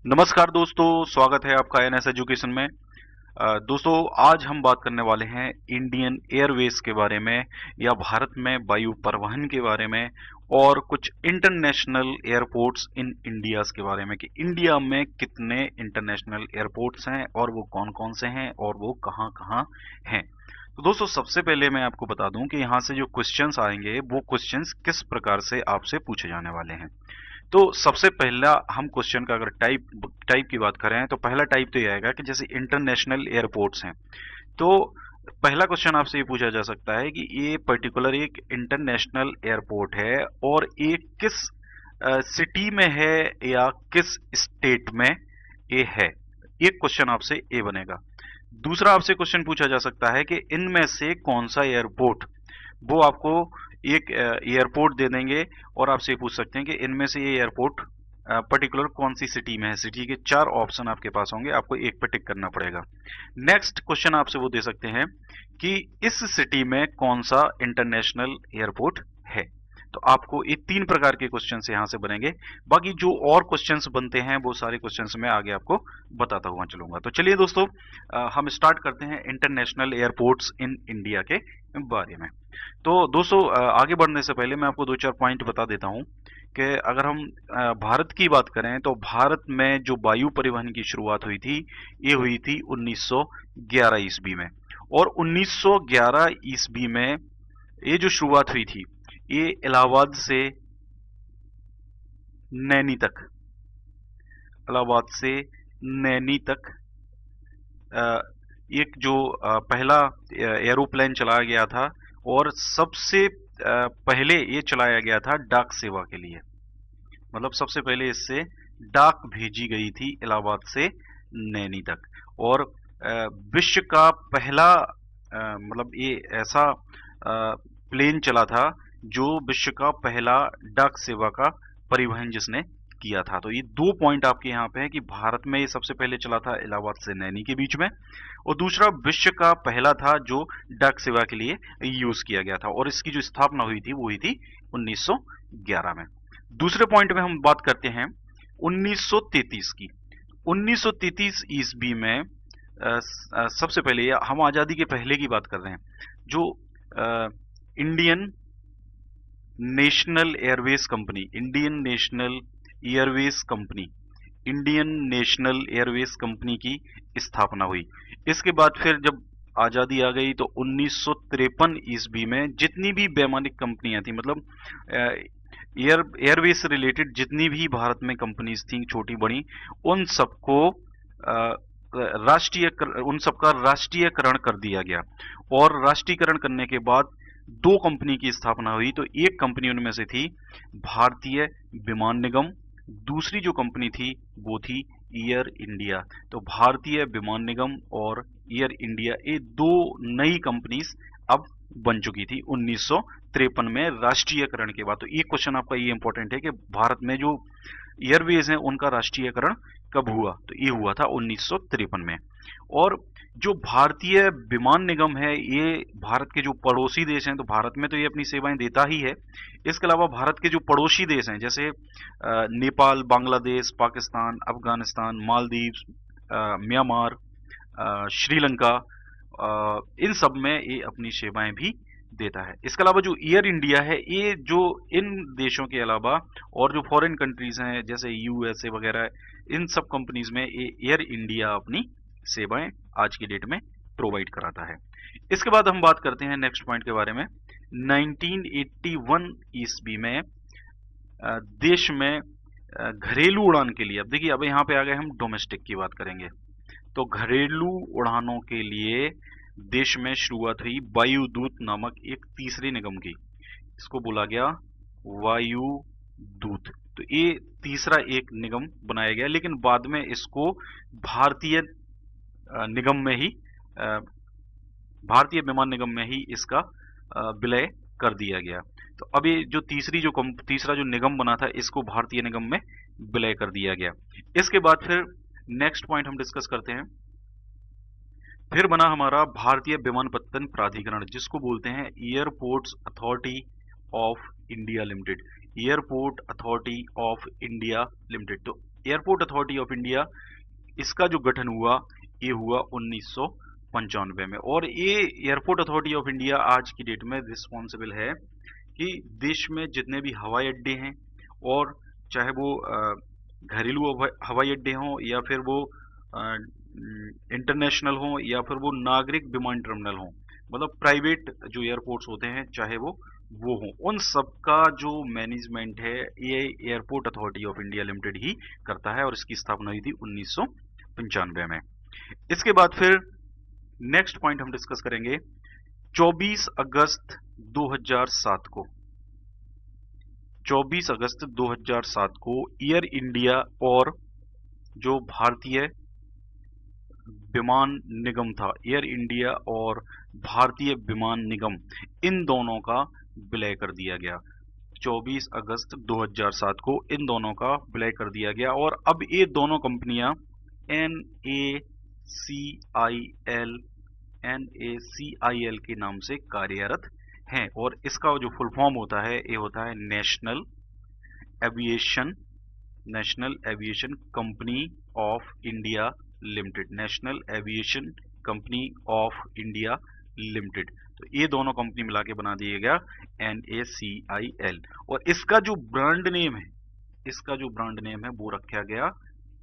नमस्कार दोस्तों, स्वागत है आपका एनएस एजुकेशन में। दोस्तों, आज हम बात करने वाले हैं इंडियन एयरवेज के बारे में या भारत में वायु परिवहन के बारे में और कुछ इंटरनेशनल एयरपोर्ट्स इन इंडियाज के बारे में कि इंडिया में कितने इंटरनेशनल एयरपोर्ट्स हैं और वो कौन-कौन से हैं और वो कहाँ-कहाँ हैं। तो दोस्तों, सबसे पहले मैं आपको बता दूं कि यहाँ से जो क्वेश्चंस आएंगे वो क्वेश्चंस किस प्रकार से आपसे पूछे जाने वाले हैं। तो सबसे पहला हम क्वेश्चन का अगर टाइप की बात करें तो पहला टाइप तो ये आएगा कि जैसे इंटरनेशनल एयरपोर्ट्स हैं, तो पहला क्वेश्चन आपसे ये पूछा जा सकता है कि ये पर्टिकुलर एक इंटरनेशनल एयरपोर्ट है और ये किस सिटी में है या किस स्टेट में ये है। एक क्वेश्चन आपसे ये बनेगा। दूसरा आपसे क्वेश्चन पूछा जा सकता है कि इनमें से कौन सा एयरपोर्ट, वो आपको एक एयरपोर्ट दे देंगे और आपसे पूछ सकते हैं कि इनमें से ये एयरपोर्ट पर्टिकुलर कौन सी सिटी में है। सिटी के 4 ऑप्शन आपके पास होंगे, आपको एक पे टिक करना पड़ेगा। नेक्स्ट क्वेश्चन आपसे वो दे सकते हैं कि इस सिटी में कौन सा इंटरनेशनल एयरपोर्ट है। तो आपको ये 3 प्रकार के क्वेश्चंस यहाँ से बनेंगे। बाकी जो और क्वेश्चंस बनते हैं वो सारे क्वेश्चंस मैं आगे आपको बताता हुआ चलूंगा। तो चलिए दोस्तों, हम स्टार्ट करते हैं इंटरनेशनल एयरपोर्ट्स इन इंडिया के बारे में। तो दोस्तों, आगे बढ़ने से पहले मैं आपको 2-4 पॉइंट बता देता हूं कि अगर हम भारत की बात करें तो भारत में जो वायु परिवहन की शुरुआत हुई थी, ये हुई थी 1911 ईस्वी में। और 1911 ईस्वी में ये जो शुरुआत हुई थी, ये इलाहाबाद से नैनी तक, इलाहाबाद से नैनी तक एक जो पहला एरोप्लेन चलाया गया था और सबसे पहले ये चलाया गया था डाक सेवा के लिए। मतलब सबसे पहले इससे डाक भेजी गई थी इलाहाबाद से नैनी तक। और विश्व का पहला मतलब ये ऐसा प्लेन चला था जो विश्व का पहला डाक सेवा का परिवहन जिसने किया था। तो ये 2 पॉइंट आपके यहाँ पे है कि भारत में ये सबसे पहले चला था इलाहाबाद से नैनी के बीच में, और दूसरा विश्व का पहला था जो डाक सेवा के लिए यूज किया गया था और इसकी जो स्थापना हुई थी वो हुई थी 1911 में। दूसरे पॉइंट में हम बात करते हैं 1933 की। 1933 ईस्वी में सबसे पहले, या हम आजादी के पहले की बात कर रहे हैं, जो Indian national Airways company, Indian national Airways company की स्थापना हुई। इसके बाद फिर जब आजादी आ गई तो 1953 ईस्वी में जितनी भी वैमानिक कंपनियां थी, मतलब एयरवेज से रिलेटेड जितनी भी भारत में कंपनीज थी छोटी बड़ी, उन सबको उन सबका राष्ट्रीयकरण कर दिया गया। और राष्ट्रीयकरण करने के बाद 2 कंपनी की स्थापना हुई। तो एक कंपनी उनमें से थी भारतीय विमान निगम, दूसरी जो कंपनी थी वो थी एयर इंडिया। तो भारतीय विमान निगम और एयर इंडिया, ये 2 नई कंपनीज अब बन चुकी थी 1953 में राष्ट्रीयकरण के बाद। तो ये क्वेश्चन आपका ये इंपॉर्टेंट है कि भारत में जो एयरवेज हैं उनका राष्ट्रीयकरण कब हुआ, तो ये हुआ था 1953 में। और जो भारतीय विमान निगम है, ये भारत के जो पड़ोसी देश हैं, तो भारत में तो ये अपनी सेवाएं देता ही है। इसके अलावा भारत के जो पड़ोसी देश हैं जैसे नेपाल, बांग्लादेश, पाकिस्तान, अफगानिस्तान, मालदीव, म्यांमार, श्रीलंका, इन सब में ये अपनी सेवाएं भी देता है। इसके अलावा जो एयर इंडिया है, ये जो इन देशों के अलावा और जो फॉरेन कंट्रीज हैं जैसे यूएसए वगैरह, इन सब कंपनीज में ये एयर इंडिया अपनी सेवाएं आज की डेट में प्रोवाइड कराता है। इसके बाद हम बात करते हैं नेक्स्ट पॉइंट के बारे में। 1981 ईस्वी में देश में घरेलू उड़ान के लिए, अब देखिए अब यहाँ पे आ गए हम डोमेस्टिक की बात करेंगे, तो घरेलू उड़ानों के लिए देश में शुरुआत हुई वायुदूत नामक एक तीसरे निगम की। इसको बोला गया वायुदूत। तो ये तीसरा एक निगम बनाया गया, लेकिन बाद में इसको भारतीय निगम में ही, भारतीय विमान निगम में ही इसका विलय कर दिया गया। तो अब ये जो तीसरा जो निगम बना था, इसको भारतीय निगम में विलय कर दिया गया। इसके बाद फिर नेक्स्ट पॉइंट हम डिस्कस करते हैं। फिर बना हमारा भारतीय विमानपत्तन प्राधिकरण, जिसको बोलते हैं airports authority of India limited. Airport authority of India limited. तो एयरपोर्ट अथॉरिटी ऑफ इंडिया, इसका जो गठन हुआ ये हुआ 1995 में। और ये एयरपोर्ट अथॉरिटी ऑफ इंडिया आज की डेट में रिस्पॉन्सिबल है कि देश में जितने भी हवाई अड्डे हैं, और चाहे वो घरेलू हवाई अड्डे हों या फिर वो इंटरनेशनल हों या फिर वो नागरिक विमान टर्मिनल हों, मतलब प्राइवेट जो एयरपोर्ट्स होते हैं चाहे वो हों, उन सबका जो मैनेजमेंट है ये airport authority of India limited ही करता है, और इसकी स्थापना हुई थी 1995 में। इसके बाद फिर नेक्स्ट पॉइंट हम डिस्कस करेंगे 24 अगस्त 2007 को। 24 अगस्त 2007 को एयर इंडिया और जो भारतीय विमान निगम था, एयर इंडिया और भारतीय विमान निगम, इन दोनों का विलय कर दिया गया। 24 अगस्त 2007 को इन दोनों का विलय कर दिया गया, और अब ये दोनों कंपनियां NACIL के नाम से कार्यरत हैं। और इसका जो फुल फॉर्म होता है ये होता है national aviation company of India limited, national aviation company of India limited. तो ये दोनों कंपनी मिला के बना दिया गया NACIL। और इसका जो ब्रांड नेम है वो रखा गया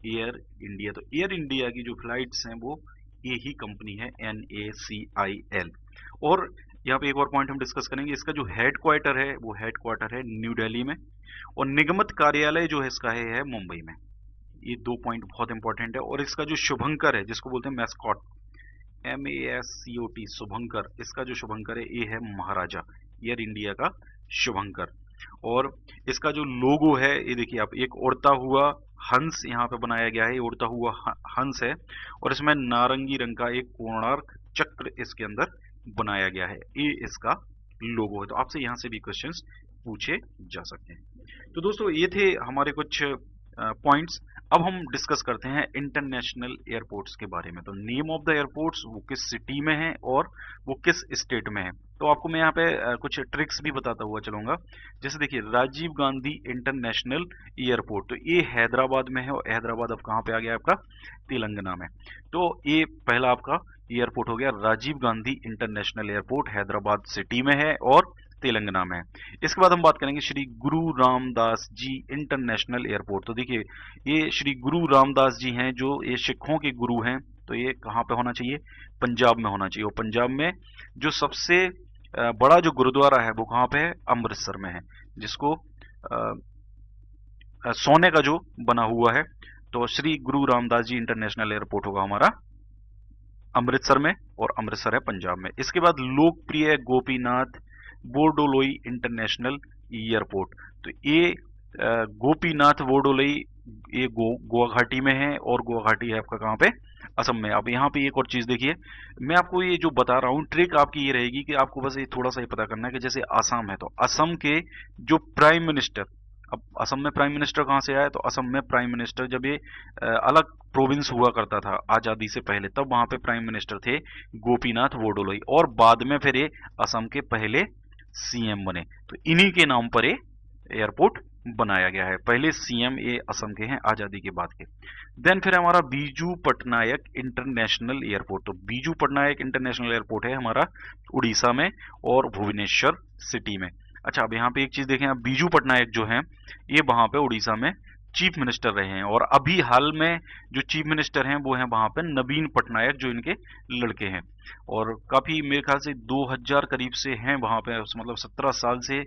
एयर इंडिया। तो एयर इंडिया की जो फ्लाइट्स हैं वो ये ही कंपनी है NACIL। और यहाँ पे एक और पॉइंट हम डिस्कस करेंगे, इसका जो हेडक्वार्टर है वो हेडक्वार्टर है न्यू दिल्ली में, और निगमित कार्यालय जो है इसका है मुंबई में। ये दो पॉइंट बहुत इंपॉर्टेंट है। और इसका जो शुभंकर है, जिसको बोलते हैं मैस्कॉट, MASCOT, शुभंकर, इसका जो शुभंकर है ये है महाराजा, एयर इंडिया का शुभंकर। और इसका जो लोगो है ये देखिए आप, एक उड़ता हुआ हंस यहाँ पे बनाया गया है, ये उड़ता हुआ हंस है, और इसमें नारंगी रंग का एक कोणार्क चक्र इसके अंदर बनाया गया है, ये इसका लोगो है। तो आपसे यहाँ से भी क्वेश्चंस पूछे जा सकते हैं। तो दोस्तों ये थे हमारे कुछ पॉइंट्स। अब हम डिस्कस करते हैं इंटरनेशनल एयरपोर्ट्स के बारे में। तो नेम ऑफ द एयरपोर्ट्स, वो किस सिटी में है और वो किस स्टेट में है। तो आपको मैं यहाँ पे कुछ ट्रिक्स भी बताता हुआ चलूंगा। जैसे देखिए राजीव गांधी इंटरनेशनल एयरपोर्ट, तो ये हैदराबाद में है, और हैदराबाद अब कहाँ पे आ गया आपका, तेलंगाना में। तो ये पहला आपका एयरपोर्ट हो गया Rajiv Gandhi international airport, Hyderabad city में है और तेलंगाना में। इसके बाद हम बात करेंगे श्री गुरु रामदास जी इंटरनेशनल एयरपोर्ट। तो देखिए ये श्री गुरु रामदास जी हैं, जो ये सिखों के गुरु हैं, तो ये कहाँ पे होना चाहिए, पंजाब में होना चाहिए। और पंजाब में जो सबसे बड़ा जो गुरुद्वारा है वो कहाँ पे है, अमृतसर में है, जिसको सोने का जो बना हुआ है। तो श्री गुरु रामदास जी इंटरनेशनल एयरपोर्ट होगा हमारा अमृतसर में, और अमृतसर है पंजाब में। इसके बाद लोकप्रिय गोपीनाथ बोरडोलोई इंटरनेशनल एयरपोर्ट, तो ये गोपीनाथ बोरडोलोई ये गुवाहाटी में है, और गुवाहाटी है आपका कहाँ पे, असम में। अब यहाँ पे एक और चीज देखिए, मैं आपको ये जो बता रहा हूँ ट्रिक आपकी ये रहेगी कि आपको बस ये थोड़ा सा ये पता करना है कि जैसे असम है, तो असम के जो प्राइम मिनिस्टर, अब असम में प्राइम मिनिस्टर कहाँ से आया, तो असम में प्राइम मिनिस्टर जब ये अलग प्रोविंस हुआ करता था आजादी से पहले, तब वहां पे प्राइम मिनिस्टर थे गोपीनाथ बोरडोलोई, और बाद में फिर ये असम के पहले CM बने। तो इन्हीं के नाम पर ये एयरपोर्ट बनाया गया है। पहले CM ये असम के हैं आजादी के बाद के। देन फिर हमारा बीजू पटनायक इंटरनेशनल एयरपोर्ट, तो बीजू पटनायक इंटरनेशनल एयरपोर्ट है हमारा उड़ीसा में और भुवनेश्वर सिटी में। अच्छा, अब यहाँ पे एक चीज देखें, आप बीजू पटनायक जो हैं ये वहां पे उड़ीसा में चीफ मिनिस्टर रहे हैं, और अभी हाल में जो चीफ मिनिस्टर हैं वो हैं वहां पे नवीन पटनायक, जो इनके लड़के हैं, और काफी मेरे ख्याल से 2000 करीब से हैं वहां पे, मतलब 17 साल से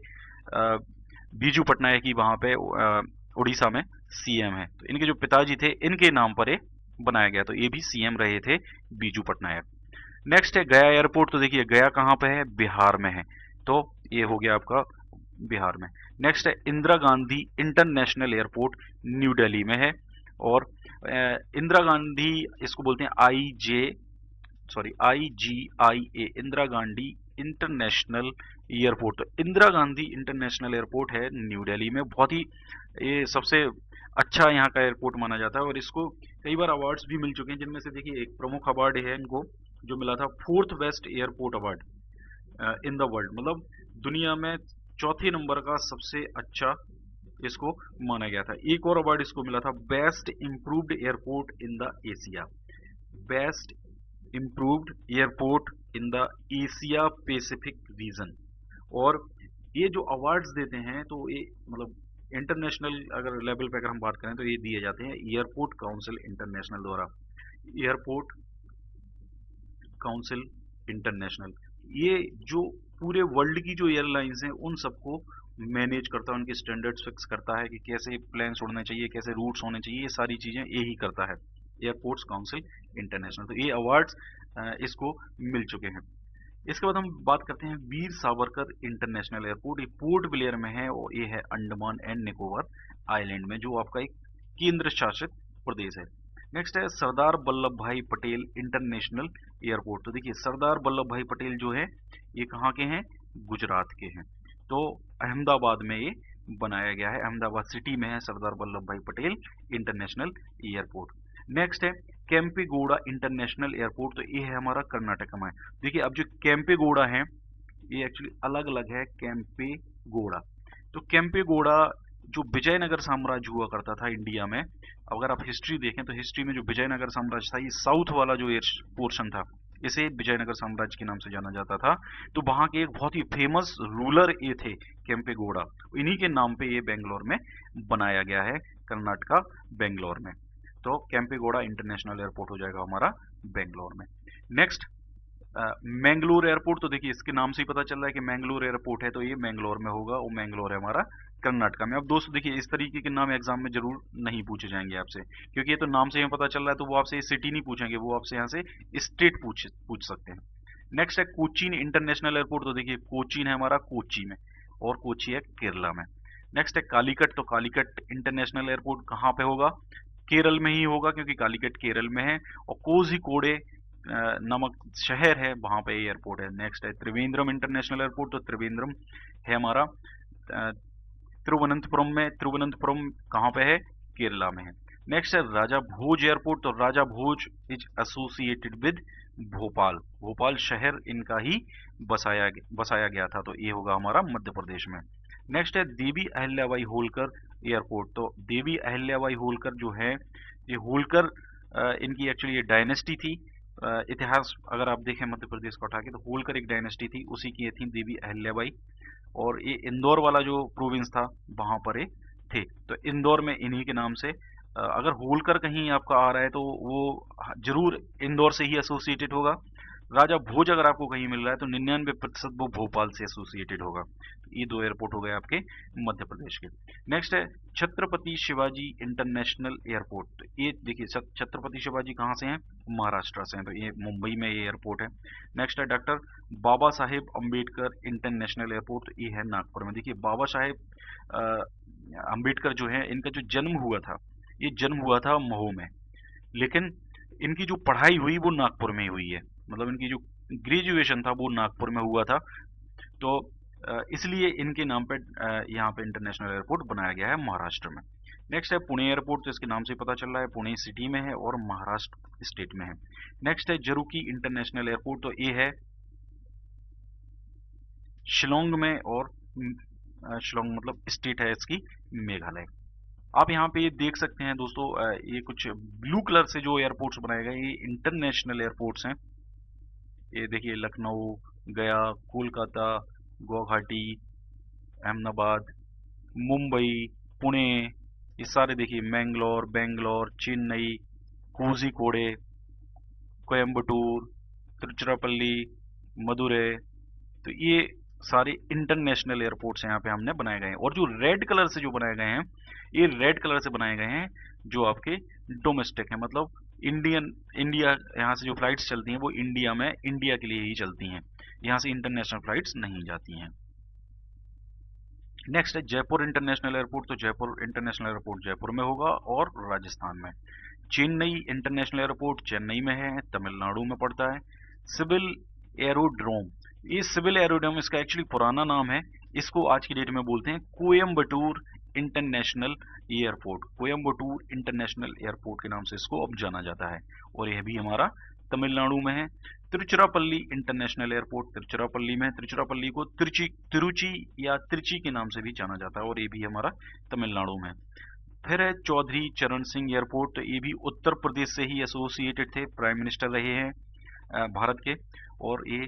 बीजू पटनायक ही वहां पे उड़ीसा में CM है। तो इनके जो पिताजी थे इनके नाम पर ये बनाया गया, तो ये भी CM रहे थे बीजू पटनायक। नेक्स्ट है गया एयरपोर्ट, तो देखिए गया कहाँ पे है, बिहार में है, तो ये हो गया आपका बिहार में। नेक्स्ट है Indira Gandhi international airport, new Delhi में है, और इंदिरा गांधी इसको बोलते हैं IGIA, Indira Gandhi international airport. तो इंदिरा गांधी इंटरनेशनल एयरपोर्ट है न्यू दिल्ली में, बहुत ही ये सबसे अच्छा यहाँ का एयरपोर्ट माना जाता है, और इसको कई बार अवार्ड्स भी मिल चुके हैं, जिनमें से देखिए एक प्रमुख अवार्ड है इनको जो मिला था 4th best airport award in the world, मतलब दुनिया में चौथे नंबर का सबसे अच्छा इसको माना गया था। एक और अवार्ड इसको मिला था, best improved airport in the Asia, best improved airport in the Asia Pacific region. और ये जो अवार्ड्स देते हैं तो ये मतलब इंटरनेशनल अगर लेवल पे अगर हम बात करें तो ये दिए जाते हैं एयरपोर्ट काउंसिल इंटरनेशनल द्वारा, एयरपोर्ट काउंसिल इंटरनेशनल। ये जो पूरे वर्ल्ड की जो एयरलाइंस हैं उन सबको मैनेज करता है, उनके स्टैंडर्ड्स फिक्स करता है कि कैसे प्लेन्स उड़ने चाहिए, कैसे रूट्स होने चाहिए, ये सारी चीजें यही करता है एयरपोर्ट्स काउंसिल इंटरनेशनल। तो ये अवार्ड्स इसको मिल चुके हैं। इसके बाद हम बात करते हैं वीर सावरकर इंटरनेशनल एयरपोर्ट। ये पोर्ट ब्लेयर में है और ये है अंडमान एंड निकोबार आइलैंड में, जो आपका एक केंद्र शासित प्रदेश है। नेक्स्ट है सरदार वल्लभ भाई पटेल इंटरनेशनल एयरपोर्ट। तो देखिए सरदार वल्लभ भाई पटेल जो है ये कहाँ के हैं, गुजरात के हैं। तो अहमदाबाद में ये बनाया गया है, अहमदाबाद सिटी में है सरदार वल्लभ भाई पटेल इंटरनेशनल एयरपोर्ट। नेक्स्ट है केम्पेगौड़ा इंटरनेशनल एयरपोर्ट। तो ये है हमारा कर्नाटक में। देखिए अब जो केम्पेगौड़ा है ये एक्चुअली अलग अलग है, केम्पेगौड़ा। तो केम्पेगौड़ा जो विजयनगर साम्राज्य हुआ करता था इंडिया में, अगर आप हिस्ट्री देखें तो हिस्ट्री में जो विजयनगर साम्राज्य था, ये साउथ वाला जो पोर्शन था इसे विजयनगर साम्राज्य के नाम से जाना जाता था। तो वहां के एक बहुत ही फेमस रूलर ये थे केम्पेगौड़ा, इन्हीं के नाम पे ये बेंगलोर में बनाया गया है, कर्नाटका बेंगलोर में। तो केम्पेगौड़ा इंटरनेशनल एयरपोर्ट हो जाएगा हमारा बेंगलोर में। Next Mangalore airport. तो देखिए इसके नाम से ही पता चल रहा है कि मैंगलोर एयरपोर्ट है, तो ये मैंगलोर में होगा और मैंगलोर है हमारा कर्नाटका में। अब दोस्तों देखिए इस तरीके के नाम एग्जाम में जरूर नहीं पूछे जाएंगे आपसे, क्योंकि ये तो नाम से हमें पता चल रहा है, तो वो आपसे सिटी नहीं पूछेंगे, वो आपसे यहाँ से स्टेट पूछ सकते हैं। नेक्स्ट है कोचीन इंटरनेशनल एयरपोर्ट। तो देखिए कोचीन है हमारा कोची में और कोची है केरला में। नेक्स्ट है कालीकट। तो कालीकट इंटरनेशनल एयरपोर्ट कहाँ पे होगा, केरल में ही होगा, क्योंकि कालीकट केरल में है। और कोझिकोडे नामक शहर है, वहां पे एयरपोर्ट है। नेक्स्ट है त्रिवेंद्रम इंटरनेशनल एयरपोर्ट। तो त्रिवेंद्रम है हमारा तिरुवनंतपुरम में, तिरुवनंतपुरम कहाँ पे है, केरला में है। नेक्स्ट है राजा भोज एयरपोर्ट। तो Raja Bhoj is associated with Bhopal, Bhopal शहर इनका ही बसाया गया था, तो ये होगा हमारा मध्य प्रदेश में। नेक्स्ट है देवी अहिल्याबाई होलकर एयरपोर्ट। तो देवी अहिल्याबाई होलकर जो है, ये होलकर इनकी एक्चुअली ये डायनेस्टी थी। इतिहास अगर आप देखें मध्य प्रदेश को उठा के, तो होलकर एक डायनेस्टी थी, उसी की ये थी देवी अहिल्याबाई। और ये इंदौर वाला जो प्रोविंस था वहां पर ये थे, तो इंदौर में इन्हीं के नाम से अगर होलकर कहीं आपका आ रहा है तो वो जरूर इंदौर से ही एसोसिएटेड होगा। राजा भोज अगर आपको कहीं मिल रहा है तो 99% वो भोपाल से एसोसिएटेड होगा। ये दो एयरपोर्ट हो गए आपके मध्य प्रदेश के। नेक्स्ट है छत्रपति शिवाजी इंटरनेशनल एयरपोर्ट। तो ये देखिए छत्रपति शिवाजी कहाँ से हैं, महाराष्ट्र से हैं, तो ये मुंबई में ये एयरपोर्ट है। नेक्स्ट है doctor Baba Saheb Ambedkar international airport. ये है नागपुर में। देखिए बाबा साहेब अम्बेडकर जो है, इनका जो जन्म हुआ था, ये जन्म हुआ था मऊ में, लेकिन इनकी जो पढ़ाई हुई वो नागपुर में ही हुई है, मतलब इनकी जो ग्रेजुएशन था वो नागपुर में हुआ था। तो इसलिए इनके नाम पे यहाँ पे इंटरनेशनल एयरपोर्ट बनाया गया है महाराष्ट्र में। नेक्स्ट है पुणे एयरपोर्ट। तो इसके नाम से पता चल रहा है पुणे सिटी में है और महाराष्ट्र स्टेट में है। नेक्स्ट है जरूकी इंटरनेशनल एयरपोर्ट। तो ये है शिलोंग में, और शिलोंग मतलब स्टेट है इसकी मेघालय। आप यहाँ पे ये देख सकते हैं दोस्तों, ये कुछ ब्लू कलर से जो एयरपोर्ट्स बनाए गए ये इंटरनेशनल एयरपोर्ट्स हैं। ये देखिए लखनऊ, गया, कोलकाता, गुवाहाटी, अहमदाबाद, मुंबई, पुणे, ये सारे देखिए मैंगलोर, बेंगलोर, चेन्नई, कोझिकोडे, कोयम्बटूर, तिरुचिरापल्ली, मदुरै, तो ये सारे इंटरनेशनल एयरपोर्ट्स यहाँ पे हमने बनाए गए हैं। और जो रेड कलर से जो बनाए गए हैं, ये रेड कलर से बनाए गए हैं जो आपके डोमेस्टिक हैं, मतलब इंडिया यहाँ से जो फ्लाइट्स चलती हैं वो इंडिया में इंडिया के लिए ही चलती हैं, यहाँ से इंटरनेशनल फ्लाइट्स नहीं जाती हैं। नेक्स्ट है जयपुर इंटरनेशनल एयरपोर्ट। तो जयपुर इंटरनेशनल एयरपोर्ट जयपुर में होगा और राजस्थान में। चेन्नई इंटरनेशनल एयरपोर्ट चेन्नई में है, तमिलनाडु में पड़ता है। सिविल एरोड्रोम, ये सिविल एरोड्रोम इसका एक्चुअली पुराना नाम है, इसको आज की डेट में बोलते हैं Coimbatore international airport. Coimbatore international airport के नाम से इसको अब जाना जाता है, और यह भी हमारा तमिलनाडु में है। तिरुचिरापल्ली इंटरनेशनल एयरपोर्ट तिरुचिरापल्ली में है। तिरुचिरापल्ली को तिरुचि या त्रिची के नाम से भी जाना जाता है और ये भी हमारा तमिलनाडु में है। फिर है चौधरी चरण सिंह एयरपोर्ट, तो ये भी उत्तर प्रदेश से ही एसोसिएटेड थे, प्राइम मिनिस्टर रहे हैं भारत के, और ये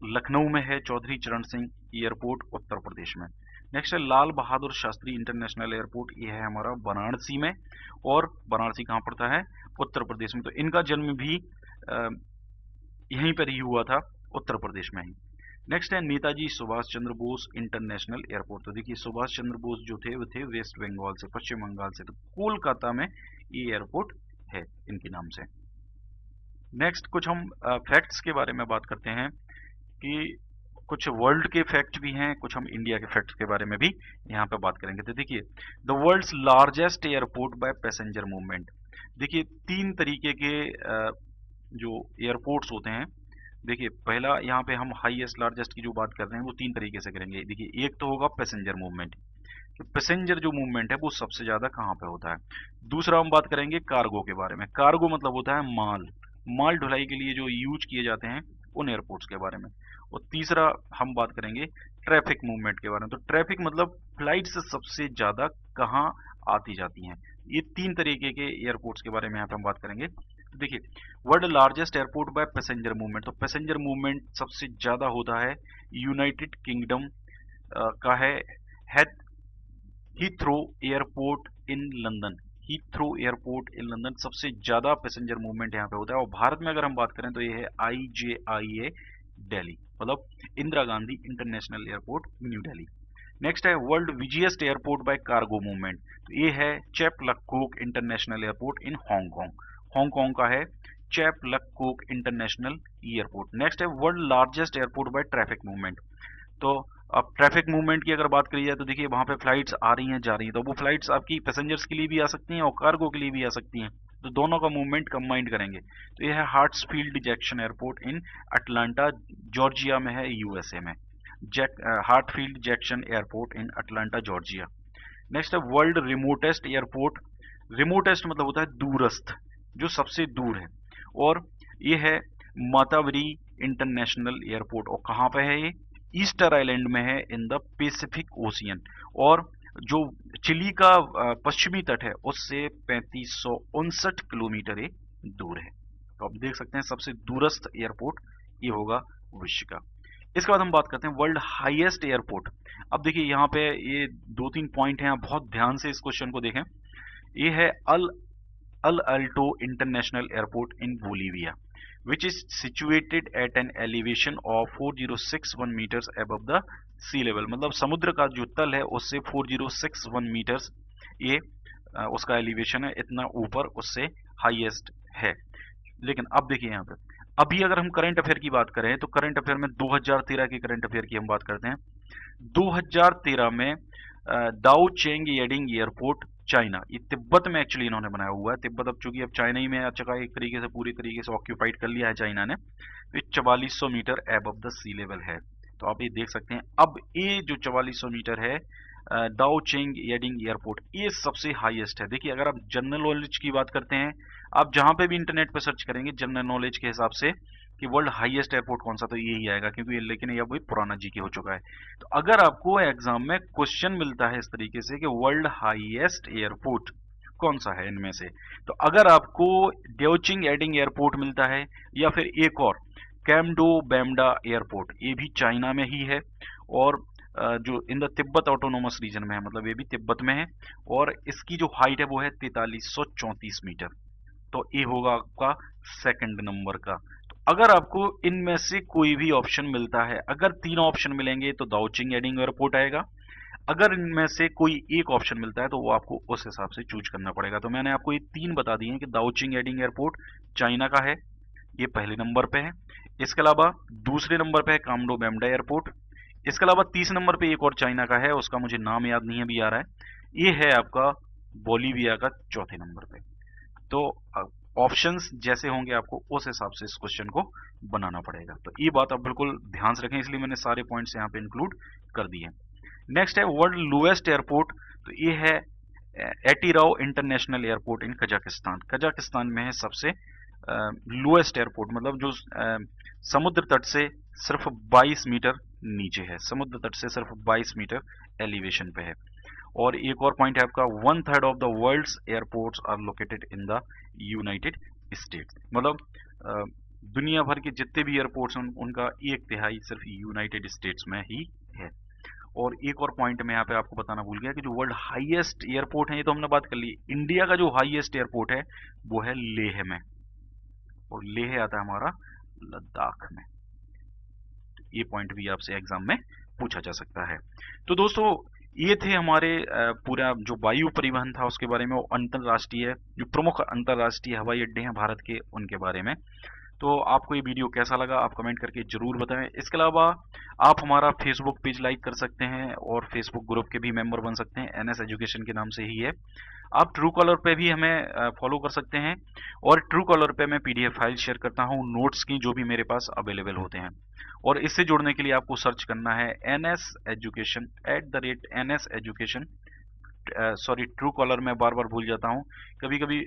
लखनऊ में है चौधरी चरण सिंह एयरपोर्ट उत्तर प्रदेश में। नेक्स्ट है लाल बहादुर शास्त्री इंटरनेशनल एयरपोर्ट, ये है हमारा वाराणसी में, और वाराणसी कहाँ पड़ता है? उत्तर प्रदेश में। तो इनका जन्म भी यहीं पर ही हुआ था, उत्तर प्रदेश में ही। नेक्स्ट है नेताजी सुभाष चंद्र बोस इंटरनेशनल एयरपोर्ट, तो देखिए सुभाष चंद्र बोस जो थे वो थे वेस्ट बंगाल से, पश्चिम बंगाल से, तो कोलकाता में ये एयरपोर्ट है इनके नाम से। नेक्स्ट कुछ हम फैक्ट्स के बारे में बात करते हैं कि कुछ वर्ल्ड के फैक्ट भी हैं, कुछ हम इंडिया के फैक्ट्स के बारे में भी यहाँ पे बात करेंगे। तो देखिए the world's largest airport by passenger movement, देखिए 3 तरीके के जो एयरपोर्ट्स होते हैं। देखिए पहला यहाँ पे हम हाईएस्ट लार्जेस्ट की जो बात कर रहे हैं वो 3 तरीके से करेंगे। देखिए एक तो होगा पैसेंजर मूवमेंट, तो पैसेंजर जो मूवमेंट है वो सबसे ज्यादा कहाँ पे होता है। दूसरा हम बात करेंगे कार्गो के बारे में, कार्गो मतलब होता है माल ढुलाई के लिए जो यूज किए जाते हैं उन एयरपोर्ट्स के बारे में। और तीसरा हम बात करेंगे ट्रैफिक मूवमेंट के बारे में, तो ट्रैफिक मतलब फ्लाइट से सबसे ज्यादा कहाँ आती जाती हैं। ये 3 तरीके के एयरपोर्ट्स के बारे में यहाँ पे हम बात करेंगे। तो देखिए world largest airport by passenger movement, तो पैसेंजर मूवमेंट सबसे ज्यादा होता है यूनाइटेड किंगडम का है Heathrow airport in London, Heathrow airport in London सबसे ज्यादा पैसेंजर मूवमेंट यहाँ पे होता है। और भारत में अगर हम बात करें तो ये है IJIA दिल्ली, मतलब Indira Gandhi international airport new Delhi. Next है world biggest airport by cargo movement, तो ये है Chek Lap Kok international airport in Hong Kong, Hong Kong का है चैपलक्कोक इंटरनेशनल एयरपोर्ट। नेक्स्ट है world largest airport by traffic movement, तो अब ट्रैफिक मूवमेंट की अगर बात करी जाए तो देखिए वहां पे फ्लाइट्स आ रही हैं जा रही हैं, तो वो फ्लाइट्स आपकी पैसेंजर्स के लिए भी आ सकती हैं और कार्गो के लिए भी आ सकती हैं, तो दोनों का मूवमेंट कंबाइंड करेंगे। तो यह है Hartsfield Jackson airport in Atlanta Georgia में है, USA में, Hartfield Jackson airport in Atlanta Georgia. Next है वर्ल्ड रिमोटेस्ट एयरपोर्ट, रिमोटेस्ट मतलब होता है दूरस्थ, जो सबसे दूर है, और ये है मातावरी इंटरनेशनल एयरपोर्ट, और कहाँ पे है ये? ईस्टर आइलैंड में है इन द पैसिफिक ओशियन, और जो चिली का पश्चिमी तट है उससे 3559 किलोमीटर ये दूर है। तो आप देख सकते हैं सबसे दूरस्थ एयरपोर्ट ये होगा विश्व का। इसके बाद हम बात करते हैं वर्ल्ड हाईएस्ट एयरपोर्ट। अब देखिए यहाँ पे ये 2-3 पॉइंट हैं, आप बहुत ध्यान से इस क्वेश्चन को देखें। ये है El Alto international airport in Bolivia, which is situated at an elevation of 4061 meters above the sea level, मतलब समुद्र का जो तल है उससे 4061 मीटर्स ये उसका एलिवेशन है, इतना ऊपर उससे हाईएस्ट है। लेकिन अब देखिए यहाँ पे अभी अगर हम करंट अफेयर की बात करें तो करंट अफेयर में 2013 के करंट अफेयर की हम बात करते हैं। 2013 में दाओ चेंग येडिंग एयरपोर्ट चाइना, ये तिब्बत में एक्चुअली इन्होंने बनाया हुआ है। तिब्बत अब चूंकि अब चाइना ही में आ चुका है, एक तरीके से पूरी तरीके से ऑक्यूपाइड कर लिया है चाइना ने, तो ये 4400 metre above the sea level है। तो आप ये देख सकते हैं अब ये जो 4400 मीटर है दाओ चेंग येडिंग एयरपोर्ट, ये सबसे हाईएस्ट है। देखिए अगर आप जनरल नॉलेज की बात करते हैं, आप जहां पे भी इंटरनेट पे सर्च करेंगे जनरल नॉलेज के हिसाब से कि वर्ल्ड हाईएस्ट एयरपोर्ट कौन सा, तो यही आएगा, क्योंकि ये लेकिन ये अभी पुराना जीके हो चुका है। तो अगर आपको एग्जाम में क्वेश्चन मिलता है इस तरीके से कि वर्ल्ड हाईएस्ट एयरपोर्ट कौन सा है इनमें से, तो अगर आपको ड्योचिंग एडिंग एयरपोर्ट मिलता है या फिर एक और कैमडो बैमडा एयरपोर्ट, ये भी चाइना में ही है और जो in the Tibet autonomous region में है, मतलब ये भी तिब्बत में है, और इसकी जो हाइट है वो है 4334 मीटर। तो ये होगा आपका सेकंड नंबर का। तो अगर आपको इनमें से कोई भी ऑप्शन मिलता है, अगर 3 ऑप्शन मिलेंगे तो दाओचिंग एडिंग एयरपोर्ट आएगा, अगर इनमें से कोई एक ऑप्शन मिलता है तो वो आपको उस हिसाब से चूज करना पड़ेगा। तो मैंने आपको ये 3 बता दिए हैं कि दाओचिंग एडिंग एयरपोर्ट चाइना का है, ये पहले नंबर पे है। इसके अलावा दूसरे नंबर पे है कामडो बैमडा एयरपोर्ट। इसके अलावा 30 नंबर पे एक और चाइना का है, उसका मुझे नाम याद नहीं अभी आ रहा है, ये है आपका बोलीविया का चौथे नंबर पे। तो ऑप्शंस जैसे होंगे आपको उस हिसाब से इस क्वेश्चन को बनाना पड़ेगा। तो ये बात आप बिल्कुल ध्यान से रखें, इसलिए मैंने सारे पॉइंट्स यहाँ पे इंक्लूड कर दिए। नेक्स्ट है वर्ल्ड लोएस्ट एयरपोर्ट, तो ये है Atyrau international airport in Kazakhstan, Kazakhstan में है सबसे लोएस्ट एयरपोर्ट, मतलब जो समुद्र तट से सिर्फ 22 मीटर नीचे है, समुद्र तट से सिर्फ 22 मीटर एलिवेशन पे है। और एक और पॉइंट है आपका, 1/3 of the world's airports are located in the United States, मतलब दुनिया भर के जितने भी एयरपोर्ट्स हैं उनका 1/3 सिर्फ यूनाइटेड स्टेट्स में ही है। और एक और पॉइंट मैं यहाँ पे आपको बताना भूल गया कि जो वर्ल्ड हाईएस्ट एयरपोर्ट है, ये तो हमने बात कर ली, इंडिया का जो हाईएस्ट एयरपोर्ट है वो है लेह में, और लेह आता है हमारा लद्दाख में। तो ये पॉइंट भी आपसे एग्जाम में पूछा जा सकता है। तो दोस्तों ये थे हमारे पूरा जो वायु परिवहन था उसके बारे में, और अंतरराष्ट्रीय जो प्रमुख अंतरराष्ट्रीय हवाई अड्डे हैं भारत के उनके बारे में। तो आपको ये वीडियो कैसा लगा आप कमेंट करके जरूर बताएं। इसके अलावा आप हमारा फेसबुक पेज लाइक कर सकते हैं और फेसबुक ग्रुप के भी मेंबर बन सकते हैं, एनएस एजुकेशन के नाम से ही है। आप ट्रू कॉलर पे भी हमें फॉलो कर सकते हैं, और ट्रू कॉलर पे मैं पीडीएफ फाइल शेयर करता हूँ नोट्स की, जो भी मेरे पास अवेलेबल होते हैं। और इससे जुड़ने के लिए आपको सर्च करना है NS Education @NS Education। Sorry, true collar में बार बार भूल जाता हूँ, कभी कभी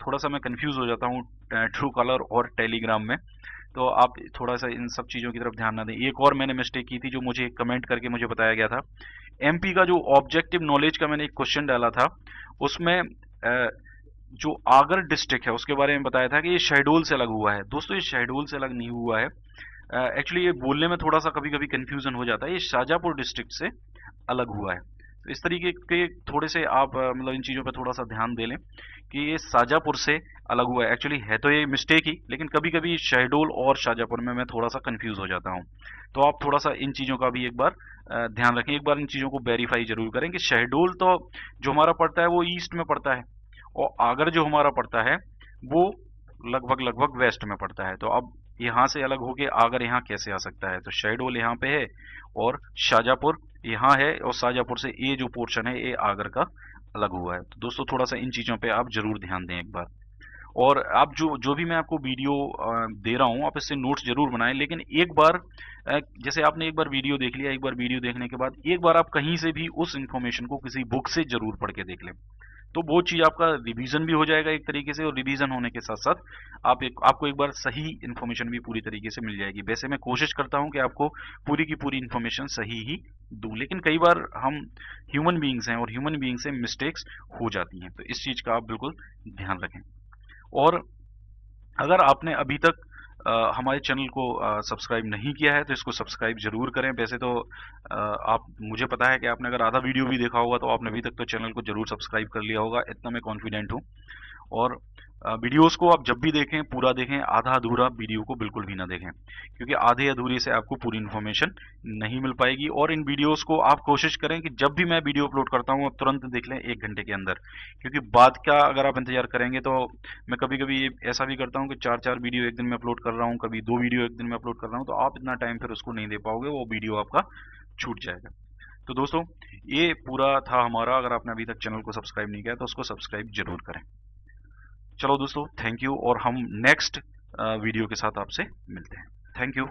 थोड़ा सा मैं कंफ्यूज हो जाता हूँ ट्रू कॉलर और टेलीग्राम में, तो आप थोड़ा सा इन सब चीज़ों की तरफ ध्यान ना दें। एक और मैंने मिस्टेक की थी जो मुझे कमेंट करके मुझे बताया गया था, MP का जो ऑब्जेक्टिव नॉलेज का मैंने एक क्वेश्चन डाला था, उसमें जो आगर डिस्ट्रिक्ट है उसके बारे में बताया था कि ये शहडोल से अलग हुआ है। दोस्तों ये शहडोल से अलग नहीं हुआ है, एक्चुअली ये बोलने में थोड़ा सा कभी कभी कंफ्यूजन हो जाता है, ये शाजापुर डिस्ट्रिक्ट से अलग हुआ है। तो इस तरीके के थोड़े से आप मतलब इन चीज़ों पे थोड़ा सा ध्यान दे लें कि ये शाजापुर से अलग हुआ है। एक्चुअली है तो ये मिस्टेक ही, लेकिन कभी कभी शहडोल और शाजापुर में मैं थोड़ा सा कंफ्यूज हो जाता हूँ। तो आप थोड़ा सा इन चीज़ों का भी एक बार ध्यान रखें, एक बार इन चीज़ों को वेरीफाई जरूर करें कि शहडोल तो जो हमारा पड़ता है वो ईस्ट में पड़ता है, और आगर जो हमारा पड़ता है वो लगभग वेस्ट में पड़ता है। तो अब यहाँ से अलग होके आगर यहाँ कैसे आ सकता है? तो शहडोल यहाँ पे है और शाजापुर यहाँ है, और शाजापुर से ये जो पोर्शन है ये आगर का अलग हुआ है। तो दोस्तों थोड़ा सा इन चीज़ों पे आप जरूर ध्यान दें एक बार। और आप जो भी मैं आपको वीडियो दे रहा हूँ आप इससे नोट्स जरूर बनाएं, लेकिन एक बार जैसे आपने एक बार वीडियो देख लिया, एक बार वीडियो देखने के बाद एक बार आप कहीं से भी उस इन्फॉर्मेशन को किसी बुक से जरूर पढ़ के देख लें, तो वो चीज़ आपका रिवीजन भी हो जाएगा एक तरीके से, और रिवीजन होने के साथ साथ आपको एक बार सही इन्फॉर्मेशन भी पूरी तरीके से मिल जाएगी। वैसे मैं कोशिश करता हूँ कि आपको पूरी की पूरी इन्फॉर्मेशन सही ही दूं, लेकिन कई बार हम ह्यूमन बीइंग्स हैं और ह्यूमन बीइंग से मिस्टेक्स हो जाती हैं, तो इस चीज़ का आप बिल्कुल ध्यान रखें। और अगर आपने अभी तक हमारे चैनल को सब्सक्राइब नहीं किया है तो इसको सब्सक्राइब जरूर करें। वैसे तो आप मुझे पता है कि आपने अगर आधा वीडियो भी देखा होगा तो आपने अभी तक तो चैनल को जरूर सब्सक्राइब कर लिया होगा, इतना मैं कॉन्फिडेंट हूँ। और वीडियोस को आप जब भी देखें पूरा देखें, आधा अधूरा वीडियो को बिल्कुल भी ना देखें, क्योंकि आधे अधूरे से आपको पूरी इन्फॉर्मेशन नहीं मिल पाएगी। और इन वीडियोस को आप कोशिश करें कि जब भी मैं वीडियो अपलोड करता हूँ आप तुरंत देख लें 1 घंटे के अंदर, क्योंकि बाद का अगर आप इंतजार करेंगे तो मैं कभी कभी ऐसा भी करता हूँ कि 4-4 वीडियो एक दिन में अपलोड कर रहा हूँ, कभी 2 वीडियो एक दिन में अपलोड कर रहा हूँ, तो आप इतना टाइम फिर उसको नहीं दे पाओगे, वो वीडियो आपका छूट जाएगा। तो दोस्तों ये पूरा था हमारा, अगर आपने अभी तक चैनल को सब्सक्राइब नहीं किया तो उसको सब्सक्राइब जरूर करें। चलो दोस्तों थैंक यू, और हम नेक्स्ट वीडियो के साथ आपसे मिलते हैं। Thank you.